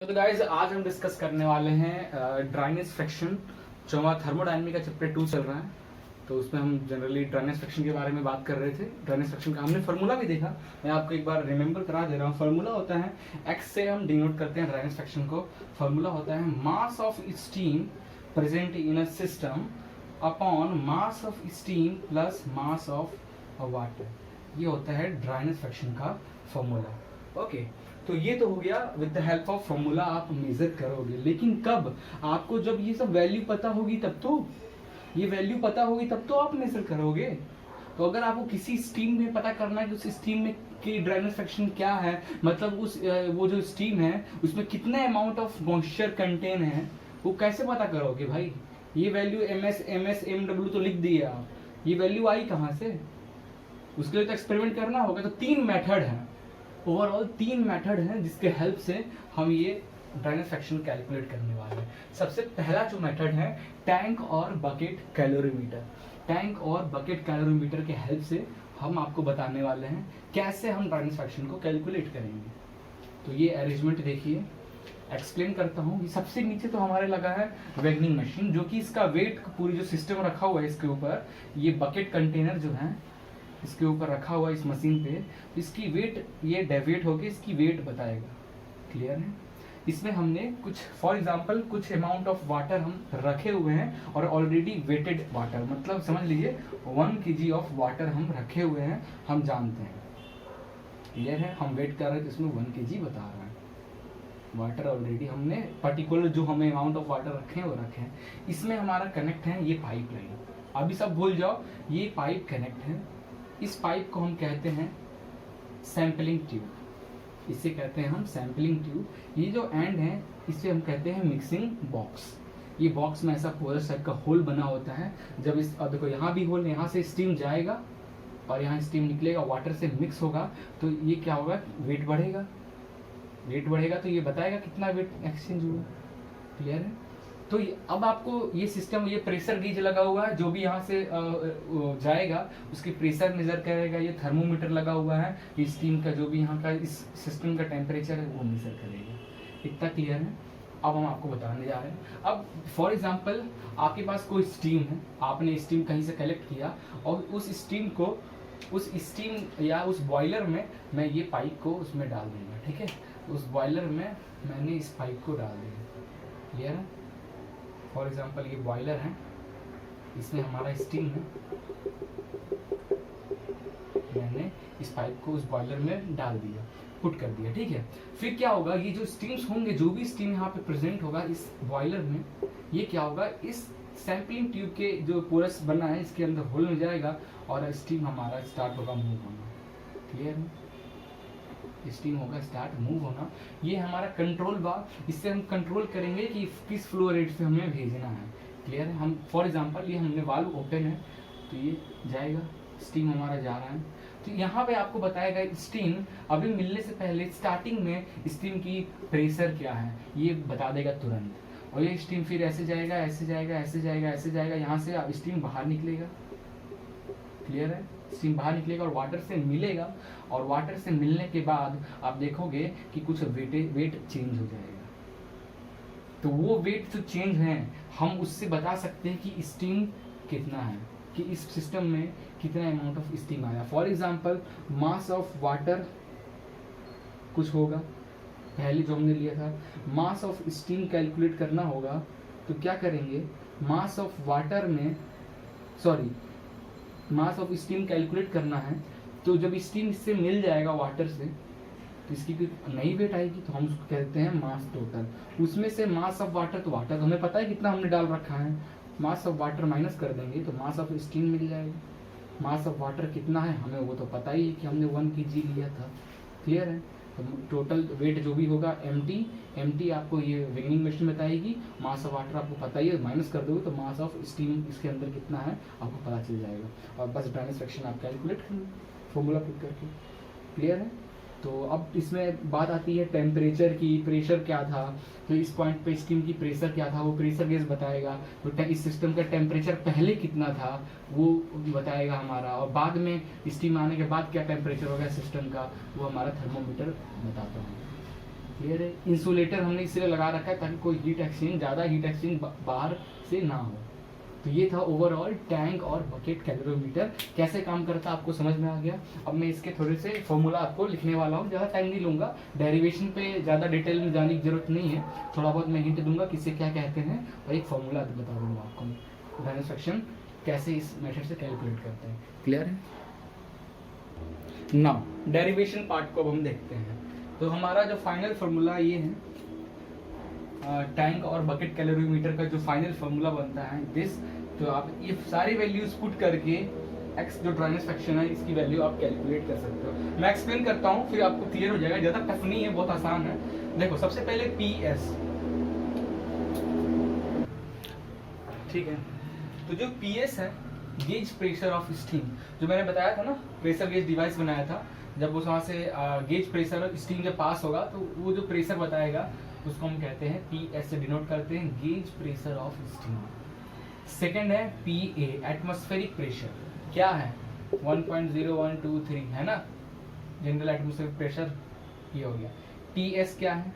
तो गाइस आज हम डिस्कस करने वाले हैं ड्राइनेज फ्रैक्शन। जो हमारा थर्मोडायनेमिक का चैप्टर 2 चल रहा है, तो उसमें हम जनरली ड्राइनेज फ्रैक्शन के बारे में बात कर रहे थे। ड्राइनेज फ्रैक्शन का हमने फार्मूला भी देखा, मैं आपको एक बार रिमेंबर करा दे रहा हूँ। फार्मूला होता है एक्स से हम डिनोट करते हैं ड्राइनेज फ्रैक्शन को। फार्मूला होता है mass of steam present in a system upon mass of steam plus mass of water. ये होता है ड्राइनेज फ्रैक्शन का फार्मूला। ओके, तो ये तो हो गया with the help of formula आप मेजर करोगे। लेकिन कब? आपको जब ये सब वैल्यू पता होगी तब तो, ये वैल्यू पता होगी तब तो आप मेजर करोगे। तो अगर आपको किसी स्टीम में पता करना है कि उस स्टीम में की ड्राइनेज फ्रैक्शन क्या है, मतलब उस वो जो स्टीम है उसमें कितने अमाउंट ऑफ मॉइस्चर कंटेन है, वो कैसे पता करोगे भाई? ये value M S M W तो लिख दिए आप, ये वैल्यू आई कहाँ से? उसके लिए तो एक्सपेरिमेंट करना होगा। तो 3 मेथड है, ओवरऑल 3 मेथड हैं जिसके हेल्प से हम ये ड्राइनेज फ्रैक्शन कैलकुलेट करने वाले हैं। सबसे पहला जो मेथड है टैंक और बकेट कैलोरीमीटर। टैंक और बकेट कैलोरीमीटर के हेल्प से हम आपको बताने वाले हैं कैसे हम ड्राइनेज फ्रैक्शन को कैलकुलेट करेंगे। तो ये अरेंजमेंट देखिए, एक्सप्लेन करता हूँ। सबसे नीचे तो हमारे लगा है वैगनिंग मशीन, जो कि इसका वेट पूरी जो सिस्टम रखा हुआ है इसके ऊपर, ये बकेट कंटेनर जो है इसके ऊपर रखा हुआ इस मशीन पे, इसकी वेट ये डेविएट होकर इसकी वेट बताएगा। क्लियर है? इसमें हमने कुछ फॉर एग्जांपल कुछ अमाउंट ऑफ वाटर हम रखे हुए हैं और ऑलरेडी वेटेड वाटर, मतलब समझ लीजिए 1 kg ऑफ वाटर हम रखे हुए हैं, हम जानते हैं। क्लियर है? हम वेट कर रहे हैं तो इसमें 1 kg बता रहा है वाटर। ऑलरेडी हमने पर्टिकुलर जो हमें अमाउंट ऑफ वाटर रखे हैं वो रखे हैं। इसमें हमारा कनेक्ट है ये पाइप लाइन। अभी सब भूल जाओ, ये पाइप कनेक्ट है। इस पाइप को हम कहते हैं सैंपलिंग ट्यूब, इसे कहते हैं हम सैंपलिंग ट्यूब। ये जो एंड है इसे हम कहते हैं मिक्सिंग बॉक्स। ये बॉक्स में ऐसा पोरस टाइप का होल बना होता है। जब इस देखो यहाँ भी होल, यहाँ से स्टीम जाएगा और यहाँ स्टीम निकलेगा, वाटर से मिक्स होगा, तो ये क्या होगा, वेट बढ़ेगा। वेट बढ़ेगा तो ये बताएगा कितना वेट एक्सचेंज हुआ। क्लियर है? तो अब आपको ये सिस्टम, ये प्रेशर गेज लगा हुआ है, जो भी यहाँ से जाएगा उसकी प्रेशर मेजर करेगा। ये थर्मोमीटर लगा हुआ है, ये स्टीम का जो भी यहाँ का इस सिस्टम का टेम्परेचर है वो मेजर करेगा। इतना क्लियर है? अब हम आपको बताने जा रहे हैं। अब फॉर एग्जांपल आपके पास कोई स्टीम है, आपने स्टीम कहीं से कलेक्ट किया और उस स्टीम को उस स्टीम या उस बॉयलर में मैं ये पाइप को उसमें डाल दूंगा। ठीक है? उस बॉयलर में मैंने इस पाइप को डाल दिया। क्लियर है? फॉर एग्जाम्पल ये बॉयलर है, इसमें हमारा स्टीम है, मैंने इस पाइप को उस बॉयलर में डाल दिया, पुट कर दिया। ठीक है? फिर क्या होगा, ये जो स्टीम्स होंगे, जो भी स्टीम यहाँ पे प्रेजेंट होगा इस बॉयलर में, ये क्या होगा, इस सैंपलिंग ट्यूब के जो पोरस बना है इसके अंदर होल में जाएगा और स्टीम हमारा स्टार्ट होगा मूव होना। क्लियर है? स्टीम होगा स्टार्ट मूव होना। ये हमारा कंट्रोल बार, इससे हम कंट्रोल करेंगे कि किस फ्लो रेट से हमें भेजना है। क्लियर है? हम फॉर एग्जांपल ये हमने वाल्व ओपन है तो ये जाएगा, स्टीम हमारा जा रहा है। तो यहाँ पे आपको बताएगा स्टीम अभी मिलने से पहले स्टार्टिंग में स्टीम की प्रेशर क्या है ये बता देगा तुरंत। और ये स्टीम फिर ऐसे जाएगा, ऐसे जाएगा, ऐसे जाएगा, ऐसे जाएगा, यहाँ से स्टीम बाहर निकलेगा। क्लियर है? स्टीम बाहर निकलेगा और वाटर से मिलेगा, और वाटर से मिलने के बाद आप देखोगे कि कुछ वेट चेंज हो जाएगा। तो वो वेट जो चेंज है हम उससे बता सकते हैं कि स्टीम कितना है, कि इस सिस्टम में कितना अमाउंट ऑफ स्टीम आया। For example mass of water कुछ होगा, पहले जो हमने लिया था मास ऑफ स्टीम कैलकुलेट करना होगा, तो क्या करेंगे, मास ऑफ वाटर में मास ऑफ स्टीम कैलकुलेट करना है। तो जब स्टीम इससे मिल जाएगा वाटर से, तो इसकी कोई नई वेट आएगी, तो हम उसको कहते हैं मास टोटल। उसमें से मास ऑफ वाटर, तो वाटर हमें पता है कितना हमने डाल रखा है, मास ऑफ वाटर माइनस कर देंगे तो मास ऑफ स्टीम मिल जाएगा। मास ऑफ वाटर कितना है हमें वो तो पता ही है कि हमने 1 kg लिया था। क्लियर है? तो टोटल वेट जो भी होगा एम आपको ये वेगनिंग मशीन बताएगी। मास ऑफ वाटर आपको पता ही है, माइनस कर दोगे तो मास ऑफ स्टीम इसके अंदर कितना है आपको पता चल जाएगा। और बस ड्राइनेज फ्रैक्शन आप कैलकुलेट करेंगे फॉर्मूला पुट करके। क्लियर है? तो अब इसमें बात आती है टेम्परेचर की, प्रेशर क्या था, तो इस पॉइंट पे स्टीम की प्रेशर क्या था वो प्रेशर गेज बताएगा। तो इस सिस्टम का टेम्परेचर पहले कितना था वो बताएगा हमारा, और बाद में स्टीम आने के बाद क्या टेम्परेचर हो गया सिस्टम का वो हमारा थर्मोमीटर बताता है। क्लियर है। इंसुलेटर हमने इसलिए लगा रखा है ताकि कोई हीट एक्सचेंज, ज़्यादा हीट एक्सचेंज बाहर से ना हो। तो ये था ओवरऑल टैंक और बकेट कैलोरीमीटर कैसे काम करता है, आपको समझ में आ गया। अब मैं इसके थोड़े से फॉर्मूला आपको लिखने वाला हूँ, ज़्यादा टाइम नहीं लूँगा, डेरिवेशन पे ज़्यादा डिटेल में जाने की जरूरत नहीं है, थोड़ा बहुत मैं हिंट दूंगा किससे क्या कहते हैं और एक फॉर्मूला बता दूंगा आपको ड्राइनेज फ्रैक्शन कैसे इस मेथड से कैलकुलेट करते हैं। क्लियर है। नाउ डेरिवेशन पार्ट को अब हम देखते हैं। तो हमारा जो फाइनल फार्मूला ये है, टैंक और बकेट कैलोरीमीटर का जो फाइनल फार्मूला बनता है दिस। तो आप ये सारी वैल्यूज पुट करके एक्स जो ड्राइनेज फ्रैक्शन है इसकी वैल्यू आप कैलकुलेट कर सकते हो। मैं एक्सप्लेन करता हूँ फिर आपको क्लियर हो जाएगा, ज़्यादा टफ नहीं है, बहुत आसान है। देखो सबसे पहले पी एस, ठीक है। तो जो पी एस है गेज प्रेशर ऑफ स्टीम, जो मैंने बताया था ना प्रेशर गेज डिवाइस बनाया था, जब उस वहाँ से गेज प्रेशर स्टीम जब पास होगा तो वो जो प्रेशर बताएगा उसको हम कहते हैं पी एस से डिनोट करते हैं, gauge pressure of steam. Second है पी ए, एटमॉस्फेरिक प्रेशर, क्या है 1.0123 है ना, जनरल एटमॉस्फेरिक प्रेशर ये हो गया। टी एस क्या है,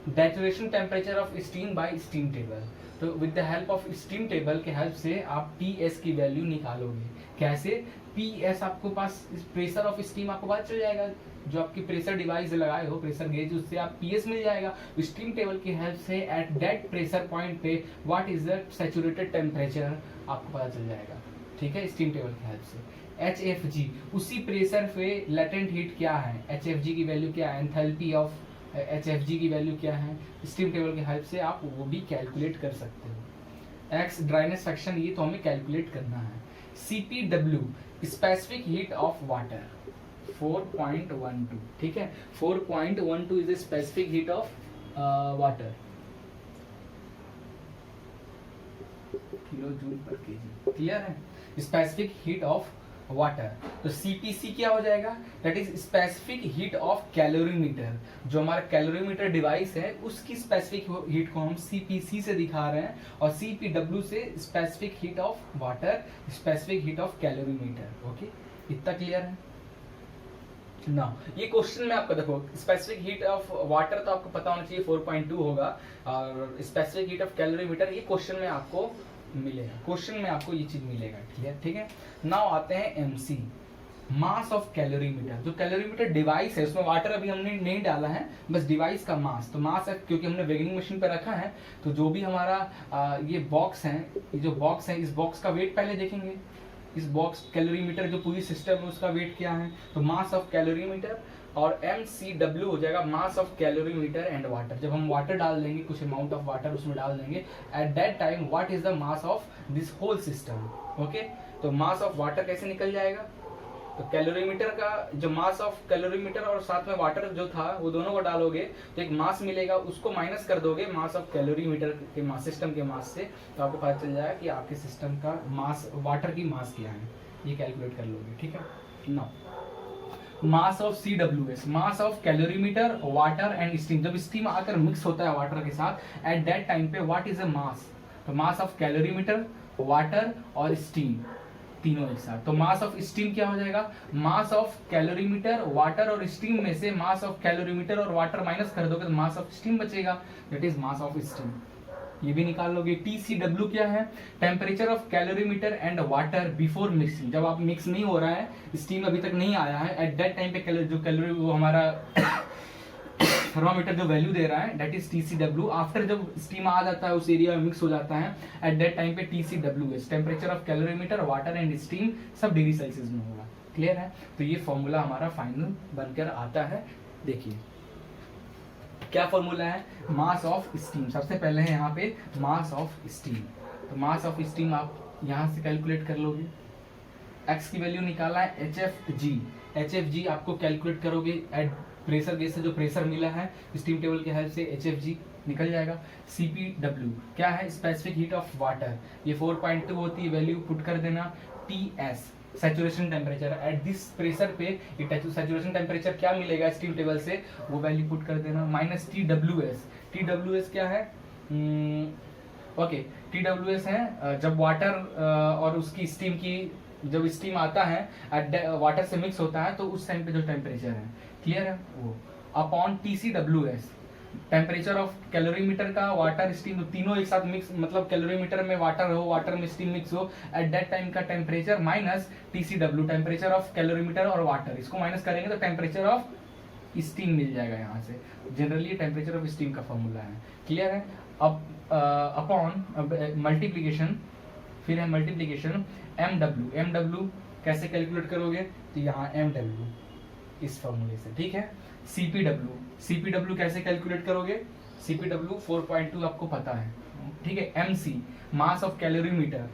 saturation temperature of steam by steam table. तो with the help of steam table के हेल्प से आप पी एस की वैल्यू निकालोगे। कैसे, पी एस आपको पास प्रेशर ऑफ स्टीम आपको पता चल जाएगा, जो आपकी प्रेशर डिवाइस लगाए हो प्रेशर गेज, उससे आप पी एस मिल जाएगा। स्टीम टेबल की हेल्प से एट दैट प्रेशर पॉइंट पे what is the saturated temperature आपको पता चल जाएगा, ठीक है, स्टीम टेबल की हेल्प से। एच एफ जी, उसी प्रेशर पे लेटेंट हीट क्या है, एच एफ जी की वैल्यू क्या है, enthalpy of H F G की वैल्यू क्या है, स्टीम टेबल की हेल्प से आप वो भी कैलकुलेट कर सकते हो। एक्स ड्राइनेस फ्रैक्शन, ये तो हमें कैलकुलेट करना है। C P W, specific heat of water 4.12, ठीक है, 4.12 is specific heat of water kilo joule per KG. Clear है, स्पेसिफिक हीट ऑफ वाटर। तो सीपीसी क्या हो जाएगा, that is specific heat of calorimeter. जो हमारा कैलोरीमीटर डिवाइस है उसकी स्पेसिफिक हीट को हम सीपीसी से दिखा रहे हैं, और सीपीडब्ल्यू से specific heat of water, specific heat of calorimeter. Okay, इतना क्लियर है ना। ये क्वेश्चन में आपको देखो, स्पेसिफिक हीट ऑफ वाटर तो आपको पता होना चाहिए 4.2 होगा, और स्पेसिफिक हीट ऑफ कैलोरीमीटर ये क्वेश्चन में आपको मिलेगा, क्वेश्चन में आपको ये चीज मिलेगा। क्लियर, ठीक है। नाउ आते हैं एमसी, मास ऑफ कैलोरीमीटर। जो कैलोरीमीटर डिवाइस है उसमें वाटर अभी हमने नहीं डाला है, बस डिवाइस का मास। तो मास है क्योंकि हमने वेगिंग मशीन पे रखा है, तो जो भी हमारा ये बॉक्स है, ये जो बॉक्स है, इस बॉक्स का वेट पहले देखेंगे। इस बॉक्स कैलोरीमीटर जो पूरी सिस्टम है उसका वेट क्या है, तो मास ऑफ कैलोरीमीटर, और MCW हो जाएगा mass of calorimeter and water. जब हम वाटर डाल देंगे, कुछ अमाउंट ऑफ वाटर उसमें डाल देंगे, at that time what is the mass of this whole system. Okay, तो मास ऑफ वाटर कैसे निकल जाएगा, तो कैलोरीमीटर का जो मास ऑफ कैलोरीमीटर और साथ में वाटर जो था वो दोनों को डालोगे तो एक मास मिलेगा, उसको माइनस कर दोगे मास ऑफ कैलोरीमीटर के मास, सिस्टम के मास से, तो आपको पता चल जाएगा कि आपके सिस्टम का मास, वाटर की मास क्या है, ये कैलकुलेट कर लोगे। ठीक है। Now mass of CWS, mass of calorimeter, water and steam. जब स्टीम आकर मिक्स होता है वाटर के साथ, एट दैट टाइम पे व्हाट इज अ मास, तो मास ऑफ कैलोरीमीटर, वाटर और स्टीम तीनों एक साथ। तो मास ऑफ स्टीम क्या हो जाएगा, मास ऑफ कैलोरीमीटर, वाटर और स्टीम में से मास ऑफ कैलोरीमीटर और वाटर माइनस कर दोगे तो मास ऑफ स्टीम बचेगा, that is mass of steam. ये भी निकाल लोगे। TCW क्या है, temperature of calorimeter and water before mixing. जब आप मिक्स नहीं हो रहा है, स्टीम अभी तक नहीं आया है, एट दैट टाइम पे जो कैलोरी वो हमारा थर्मामीटर जो वैल्यू दे रहा है, दैट इज TCW। आफ्टर जब स्टीम आ जाता है उस एरिया में मिक्स हो जाता है, एट दैट टाइम पे TCWS, temperature of calorimeter, water and steam, सब डिग्री सेल्सियस में होगा। क्लियर है। तो ये फॉर्मूला हमारा फाइनल बनकर आता है। देखिए क्या फॉर्मूला है, मास ऑफ स्टीम। सबसे पहले है यहाँ पे मास ऑफ स्टीम, तो मास ऑफ स्टीम आप यहाँ से कैलकुलेट कर लोगे। एक्स की वैल्यू निकाला है HFG, HFG आपको कैलकुलेट करोगे एट प्रेशर गेज से जो प्रेशर मिला है स्टीम टेबल के हेल्प से HFG निकल जाएगा। CPW क्या है, स्पेसिफिक हीट ऑफ वाटर, ये 4.2 होती है, वैल्यू पुट कर देना। TS saturation temperature, at this pressure पे सैचुरेशन टेम्परेचर क्या मिलेगा स्टीम टेबल से, वो वैल्यू पुट कर देना। माइनस TWS, TWS क्या है, ओके TWS है जब वाटर और उसकी स्टीम की, जब स्टीम आता है वाटर से मिक्स होता है तो उस टाइम पे जो टेम्परेचर है, क्लियर है वो। Upon TCWS, temperature of calorimeter का, वाटर स्टीम, तीनों एक साथ मिक्स, मतलब कैलोरीमीटर में वाटर हो, वाटर में स्टीम मिक्स हो एट दैट टाइम का temperature, minus TCW, temperature of calorimeter और वाटर, इसको माइनस करेंगे तो टेम्परेचर ऑफ स्टीम मिल जाएगा यहाँ से। जनरली टेम्परेचर ऑफ स्टीम का फॉर्मूला है, क्लियर है। अब अपॉन मल्टीप्लीकेशन, फिर है मल्टीप्लीकेशन MW कैसे कैलकुलेट करोगे, तो यहाँ MW इस फॉर्मूले से, ठीक है। CPW कैसे कैलकुलेट करोगे, CPW 4.2 आपको पता है, ठीक है। MC mass of calorimeter,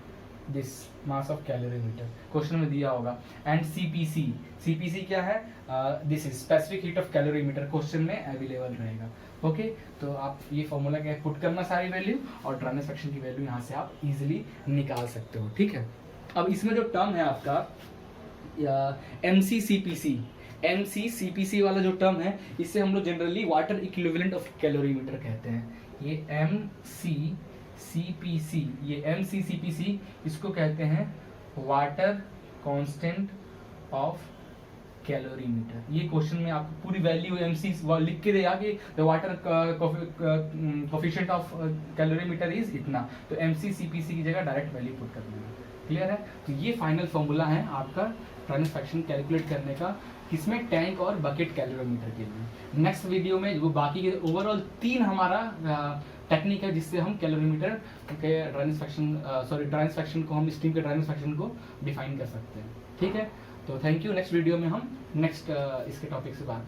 this mass of calorimeter question में दिया होगा। एंड CPC क्या है, this is specific heat of calorimeter, question में अवेलेबल रहेगा। ओके, तो आप ये फॉर्मूला क्या पुट करना सारी वैल्यू, और ड्राइनेज फ्रैक्शन की वैल्यू यहाँ से आप इजीली निकाल सकते हो, ठीक है। अब इसमें जो टर्म है आपका MC CPC वाला जो टर्म है, इससे हम लोग generally water equivalent of calorimeter कहते हैं। ये MCCPC, ये MCCPC इसको कहते हैं वाटर कांस्टेंट ऑफ कैलोरीमीटर। ये क्वेश्चन में आपको पूरी वैल्यू MC लिख के देगा कि the water coefficient of calorimeter is इतना, तो MCCPC की जगह डायरेक्ट वैल्यू पुट कर देना, क्लियर है। तो ये फाइनल फॉर्मूला है आपका ड्राइनेज फ्रैक्शन कैलकुलेट करने का, किसमें, टैंक और बकेट कैलोरीमीटर के लिए। नेक्स्ट वीडियो में वो बाकी के ओवरऑल 3 हमारा टेक्निक है जिससे हम कैलोरीमीटर के ड्राइनेज फ्रैक्शन को, हम स्टीम के ड्राइनेज फ्रैक्शन को डिफाइन कर सकते हैं, ठीक है। तो थैंक यू। नेक्स्ट वीडियो में हम नेक्स्ट इसके टॉपिक से बात